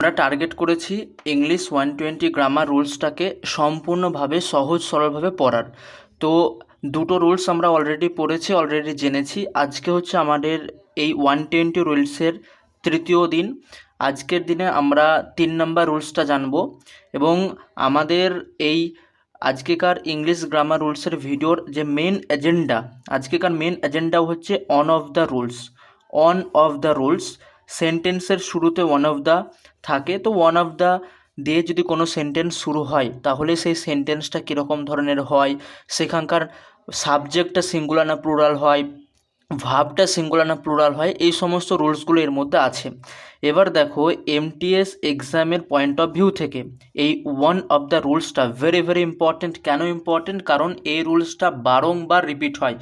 আমরা টার্গেট করেছি English 120 grammar রুলসটাকে সম্পূর্ণভাবে সহজ সরলভাবে পড়ার। তো দুটো রুলস আমরা অলরেডি পড়েছি, অলরেডি জেনেছি। আজকে হচ্ছে আমাদের এই 120 রুলসের তৃতীয় দিন। আজকের দিনে আমরা 3 নম্বর রুলসটা জানবো এবং আমাদের এই আজকেকার ইংলিশ গ্রামার রুলসের ভিডিওর যে মেন এজেন্ডা, আজকেকার মেন এজেন্ডা হচ্ছে অন অফ দ্য রুলস। সেন্টেন্সের শুরুতে ওয়ান অফ দ্য থাকে, তো ওয়ান অফ দ্য দিয়ে যদি কোনো সেন্টেন্স শুরু হয় তাহলে সেই সেন্টেন্সটা কীরকম ধরনের হয়, সেখানকার সাবজেক্টটা সিঙ্গুলার না প্লুরাল হয়, ভার্বটা সিঙ্গুলার না প্লুরাল হয়, এই সমস্ত রুলসগুলো এর মধ্যে আছে। এবার দেখো এমটিএস এক্সামের পয়েন্ট অফ ভিউ থেকে এই ওয়ান অফ দ্য রুলসটা ভেরি ভেরি ইম্পর্টেন্ট। কেন ইম্পর্টেন্ট? কারণ এই রুলসটা বারংবার রিপিট হয়।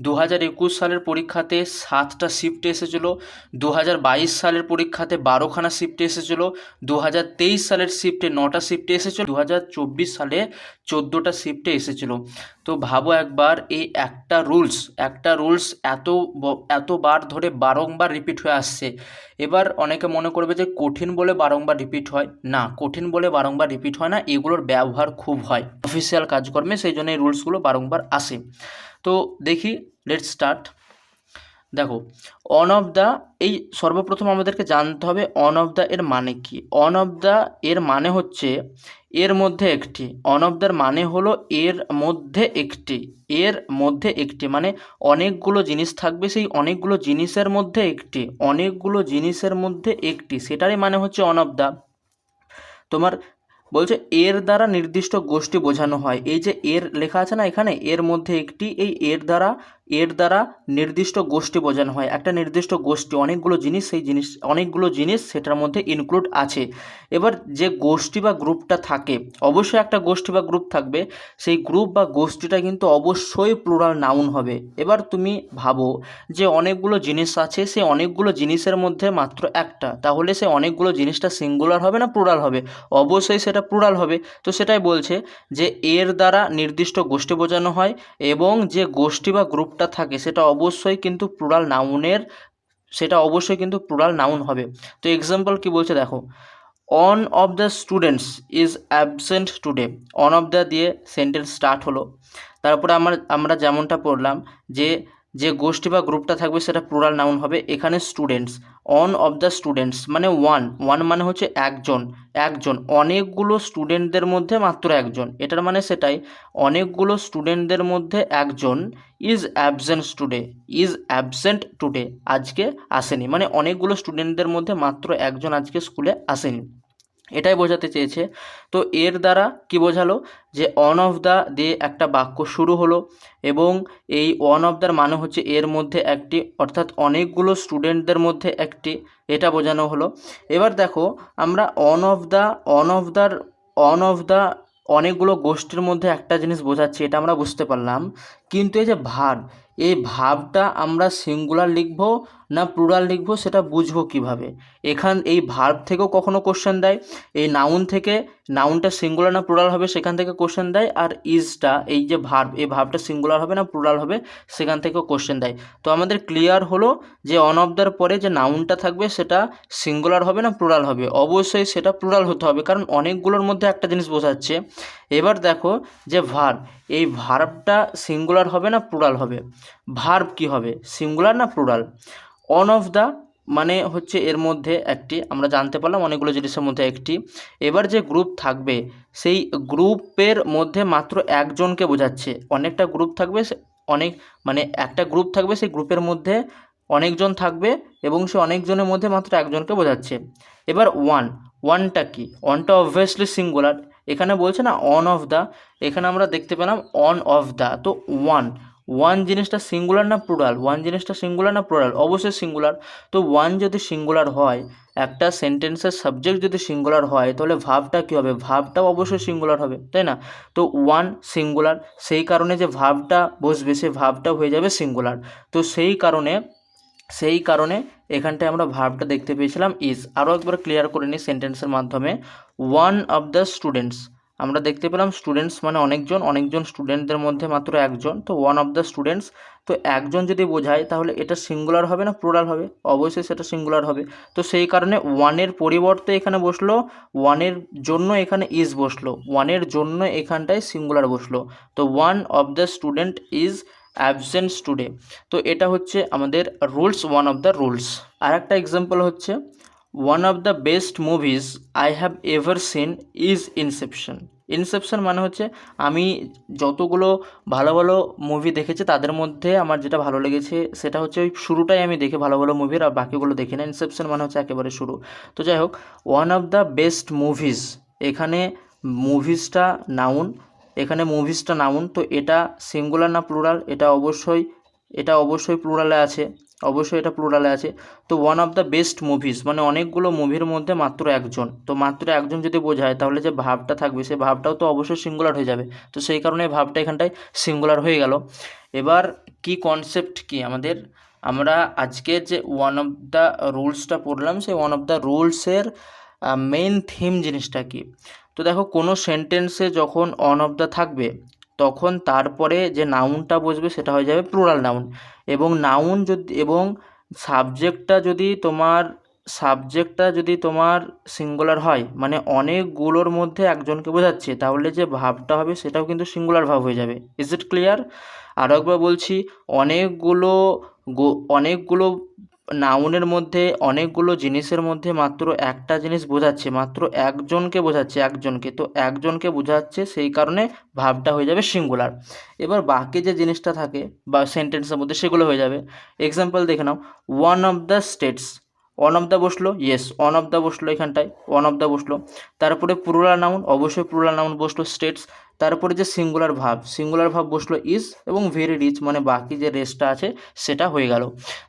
2021 সালের পরীক্ষাতে 7টা শিফট এসেছিলো, 2022 সালের পরীক্ষাতে 12খানা শিফট এসেছিলো, 2023 সালের শিফটে 9টা শিফটে এসেছিলো, 2024 সালে 14টা শিফটে এসেছিলো। তো ভাবো একবার, এই একটা রুলস এতবার ধরে বারংবার রিপিট হয়ে আসছে। এবার অনেকে মনে করবে যে কঠিন বলে বারংবার রিপিট হয়। না, কঠিন বলে বারংবার রিপিট হয় না, এগুলোর ব্যবহার খুব হয় অফিসিয়াল কাজকর্মে, সেই জন্য এই রুলসগুলো বারংবার আসে। তো দেখি, লেটস স্টার্ট। দেখো অন অফ দ্য, এই সর্বপ্রথম আমাদেরকে জানতে হবে অন অফ দ্য এর মানে কি। অন অফ দ্য এর মানে হচ্ছে এর মধ্যে একটি। অন অফ দ্যার মানে হলো এর মধ্যে একটি। এর মধ্যে একটি মানে অনেকগুলো জিনিস থাকবে, সেই অনেকগুলো জিনিসের মধ্যে একটি। অনেকগুলো জিনিসের মধ্যে একটি, সেটারই মানে হচ্ছে অন অফ দ্য। তোমার বলছে এর দ্বারা নির্দিষ্ট গোষ্ঠী বোঝানো হয়। এই যে এর লেখা আছে না এখানে, এর মধ্যে একটি, এই এর দ্বারা নির্দিষ্ট গোষ্ঠী বোঝানো হয়। একটা নির্দিষ্ট গোষ্ঠী, অনেকগুলো জিনিস, সেই জিনিস অনেকগুলো জিনিস সেটার মধ্যে ইনক্লুড আছে। এবার যে গোষ্ঠী বা গ্রুপটা থাকে, অবশ্যই একটা গোষ্ঠী বা গ্রুপ থাকবে, সেই গ্রুপ বা গোষ্ঠীটা কিন্তু অবশ্যই প্লুরাল নাউন হবে। এবার তুমি ভাবো যে অনেকগুলো জিনিস আছে, সেই অনেকগুলো জিনিসের মধ্যে মাত্র একটা, তাহলে সে অনেকগুলো জিনিসটা সিঙ্গুলার হবে না প্লুরাল হবে? অবশ্যই সেটা প্লুরাল হবে। তো সেটাই বলছে যে এর দ্বারা নির্দিষ্ট গোষ্ঠী বোঝানো হয় এবং যে গোষ্ঠী বা গ্রুপটা থাকে সেটা অবশ্যই কিন্তু প্লুরাল নাউন হবে। তো এক্সাম্পল কি বলছে দেখো, on of the students is absent today. On of the দিয়ে সেন্টেন্স স্টার্ট হলো। তারপরে আমরা যেমনটা পড়লাম যে যে গোষ্ঠী বা গ্রুপটা থাকবে সেটা প্লুরাল নাউন হবে। এখানে students, on of the students মানে ওয়ান মানে হচ্ছে একজন অনেকগুলো স্টুডেন্টদের মধ্যে মাত্র একজন, এটার মানে সেটাই, অনেকগুলো স্টুডেন্টদের মধ্যে একজন ইজ অ্যাবসেন্ট টুডে আজকে আসেনি, মানে অনেকগুলো স্টুডেন্টদের মধ্যে মাত্র একজন আজকে স্কুলে আসেনি, এটাই বোঝাতে চেয়েছে। তো এর দ্বারা কি বোঝালো যে অন অফ দ্য দিয়ে একটা বাক্য শুরু হলো এবং এই অন অফ দ্যার মানে হচ্ছে এর মধ্যে একটি, অর্থাৎ অনেকগুলো স্টুডেন্টদের মধ্যে একটি, এটা বোঝানো হলো। এবার দেখো আমরা অন অফ দ্য অনেকগুলো গোষ্ঠীর মধ্যে একটা জিনিস বোঝাচ্ছি, এটা আমরা বুঝতে পারলাম। কিন্তু এই যে ভার্ব, এই ভার্বটা আমরা সিঙ্গুলার লিখবো না প্লুরাল লিখবো সেটা বুঝবো কিভাবে? এই ভার্ব থেকেও কখনো কোশ্চেন দেয়, এই নাউনটা সিঙ্গুলার না প্লুরাল হবে সেখান থেকে কোশ্চেন দেয়, আর ইজটা এই যে ভার্ব, এই ভার্বটা সিঙ্গুলার হবে না প্লুরাল হবে সেখান থেকেও কোশ্চেন দেয়। তো আমাদের ক্লিয়ার হলো যে অন অফ দ্যার পরে যে নাউনটা থাকবে সেটা সিঙ্গুলার হবে না প্লুরাল হবে? অবশ্যই সেটা প্লুরাল হতে হবে, কারণ অনেকগুলোর মধ্যে একটা জিনিস বোঝাচ্ছে। এবার দেখো যে ভার্ব, এই ভার্বটা সিঙ্গুলার হবে না প্লুরাল হবে? ভার্ব কি হবে, সিঙ্গুলার না প্লুরাল? অন অফ দ্য মানে হচ্ছে এর মধ্যে একটি, আমরা জানতে পারলাম অনেকগুলো জিনিসের মধ্যে একটি। এবার যে গ্রুপ থাকবে সেই গ্রুপের মধ্যে মাত্র একজনকে বোঝাচ্ছে। অনেকটা গ্রুপ থাকবে, মানে একটা গ্রুপ থাকবে, সেই গ্রুপের মধ্যে অনেকজন থাকবে এবং সে অনেকজনের মধ্যে মাত্র একজনকে বোঝাচ্ছে। এবার ওয়ানটা কি? ওয়ানটা অবভিয়াসলি সিঙ্গুলার, এখানে বলছে না অন অফ দ্য, এখানে আমরা দেখতে পেলাম অন অফ দ্য। তো ওয়ান জিনিসটা সিঙ্গুলার না প্লুরাল? অবশ্যই সিঙ্গুলার। তো ওয়ান যদি সিঙ্গুলার হয়, একটা সেন্টেন্সের সাবজেক্ট যদি সিঙ্গুলার হয়, তাহলে ভার্বটা কী হবে? ভার্বটাও অবশ্যই সিঙ্গুলার হবে, তাই না? তো ওয়ান সিঙ্গুলার, সেই কারণে যে ভার্বটা বসবে সেই ভার্বটা হয়ে যাবে সিঙ্গুলার। তো সেই কারণে এখানটায় আমরা ভার্বটা দেখতে পেয়েছিলাম ইজ। আরও একবার ক্লিয়ার করে নিই সেন্টেন্সের মাধ্যমে, ওয়ান অফ দ্য স্টুডেন্টস, আমরা দেখতে পেলাম স্টুডেন্টস মানে অনেকজন স্টুডেন্টদের মধ্যে মাত্র একজন, তো ওয়ান অফ দ্য স্টুডেন্টস। তো একজন যদি বোঝায় তাহলে এটা সিঙ্গুলার হবে না প্লুরাল হবে? অবশ্যই সেটা সিঙ্গুলার হবে। তো সেই কারণে ওয়ানের পরিবর্তে এখানে বসলো, ওয়ানের জন্য এখানে ইজ বসলো, ওয়ানের জন্য এখানটায় সিঙ্গুলার বসলো। তো one of the student is absent today. তো এটা হচ্ছে আমাদের rules, one of the rules. আর একটা এক্সাম্পল হচ্ছে, one of the best movies I have ever seen is Inception. Inception মানে হচ্ছে আমি যতগুলো ভালো ভালো মুভি দেখেছি তাদের মধ্যে আমার যেটা ভালো লেগেছে সেটা হচ্ছে ওই শুরুটাই আমি দেখি ভালো ভালো মুভির, আর বাকিগুলো দেখি না। ইনসেপশন মানে হচ্ছে একেবারে শুরু। তো যাই হোক, one of the best movies, এখানে মুভিজটা নাউন, এখানে মুভিজটা নাউন, তো এটা সিঙ্গুলার না প্লুরাল? এটা অবশ্যই প্লুরালে আছে, অবশ্যই এটা প্লুরালে আছে। তো one of the best movies মানে অনেকগুলো মুভির মধ্যে মাত্র একজন, তো মাত্র একজন যদি বোঝায় তাহলে যে ভাবটা থাকবে সেই ভাবটাও তো অবশ্যই সিঙ্গুলার হয়ে যাবে। তো সেই কারণে ভাবটা এখানটায় সিঙ্গুলার হয়ে গেল। এবার কি কনসেপ্ট কি আমাদের, আমরা আজকে যে ওয়ান অফ দ্য রুলসটা পড়লাম সেই ওয়ান অফ দ্য রুলসের মেইন থিম জিনিসটা কি। তো দেখো, কোনো সেন্টেন্সে যখন অন অফ দ্য থাকবে তখন তারপরে যে নাউনটা বসবে সেটা হয়ে যাবে প্লুরাল নাউন, এবং নাউন যদি এবং সাবজেক্টটা যদি তোমার সিঙ্গুলার হয় মানে অনেকগুলোর মধ্যে একজনকে বোঝাচ্ছে, তাহলে যে ভাবটা হবে সেটাও কিন্তু সিঙ্গুলার ভাব হয়ে যাবে। Is it clear? আরও একবার বলছি, অনেকগুলো নাউনের মধ্যে অনেকগুলো জিনিসের মধ্যে মাত্র একটা জিনিস বোঝাচ্ছে, মাত্র একজনকে বোঝাচ্ছে, একজনকে, তো একজনকে বোঝাচ্ছে সেই কারণে ভাবটা হয়ে যাবে সিঙ্গুলার। এবার বাকি যে জিনিসটা থাকে বা সেন্টেন্সের মধ্যে সেগুলো হয়ে যাবে। এক্সাম্পল দেখে নাও, one of the states, one of the বসলো, ইয়েস ওয়ান অফ দ্য বসলো, এখানটায় ওয়ান অফ দ্য বসলো। তারপরে প্লুরাল নাউন, অবশ্যই প্লুরাল নাউন বসলো স্টেটস। তারপরে যে সিঙ্গুলার ভাব বসলো ইজ, এবং ভেরি রিচ মানে বাকি যে রেস্টটা আছে সেটা হয়ে গেল।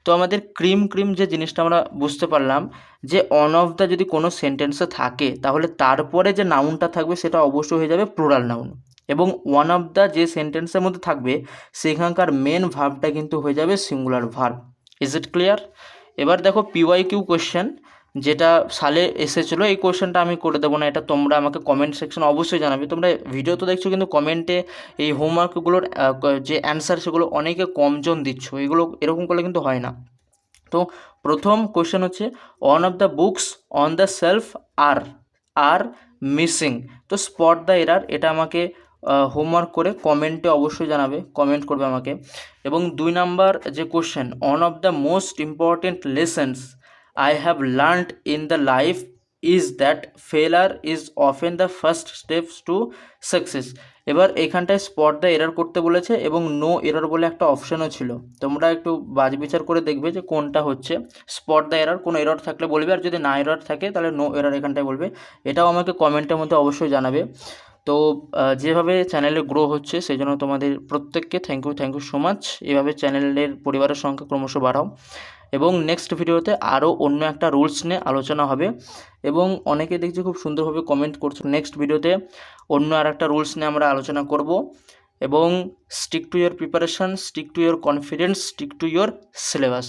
তো আমাদের ক্রিম যে জিনিসটা আমরা বুঝতে পারলাম যে অন অফ দ্য যদি কোনো সেন্টেন্সে থাকে তাহলে তারপরে যে নাউনটা থাকবে সেটা অবশ্যই হয়ে যাবে প্লুরাল নাউন, এবং ওয়ান অফ দ্য যে সেন্টেন্সের মধ্যে থাকবে সেখানকার মেন ভার্বটা কিন্তু হয়ে যাবে singular verb. Is it clear? এবার দেখো PYQ কোয়েশ্চেন যেটা সালে এসেছিলো, এই কোয়েশ্চেনটা আমি করে দেবো না, এটা তোমরা আমাকে কমেন্ট সেকশন অবশ্যই জানাবে। তোমরা ভিডিও তো দেখছো কিন্তু কমেন্টে এই হোমওয়ার্কগুলোর যে অ্যান্সার সেগুলো অনেকে কমজন দিচ্ছ, এরকম করলে কিন্তু হয় না। তো প্রথম কোয়েশ্চেন হচ্ছে, one of the books on the shelf are missing. তো স্পট দ্য এরার, এটা আমাকে হোমওয়ার্ক করে কমেন্টে অবশ্যই জানাবে, কমেন্ট করবে আমাকে। এবং 2 নাম্বার যে question, one of the most important lessons I have learned in the life is that ফেলার is often the first steps to success. এবার এখানটায় স্পট দ্য এরর করতে বলেছে এবং নো এরর বলে একটা অপশানও ছিল, তোমরা একটু বাজ বিচার করে দেখবে যে কোনটা হচ্ছে স্পট দ্য এরর। কোনো এরর থাকলে বলবে, আর যদি না এরর থাকে তাহলে নো এরর এখানটায় বলবে। এটাও আমাকে কমেন্টের মধ্যে অবশ্যই জানাবে। তো যেভাবে চ্যানেলে গ্রো হচ্ছে সেই জন্য তোমাদের প্রত্যেককে থ্যাংক ইউ সো মাচ। এভাবে চ্যানেলের পরিবারের সংখ্যা ক্রমশ বাড়াও, এবং নেক্সট ভিডিওতে আরও অন্য একটা রুলস নিয়ে আলোচনা হবে। এবং অনেকে দেখছি খুব সুন্দরভাবে কমেন্ট করছো, নেক্সট ভিডিওতে অন্য আর একটা রুলস নিয়ে আমরা আলোচনা করব। এবং stick to your preparation, stick to your confidence, stick to your syllabus.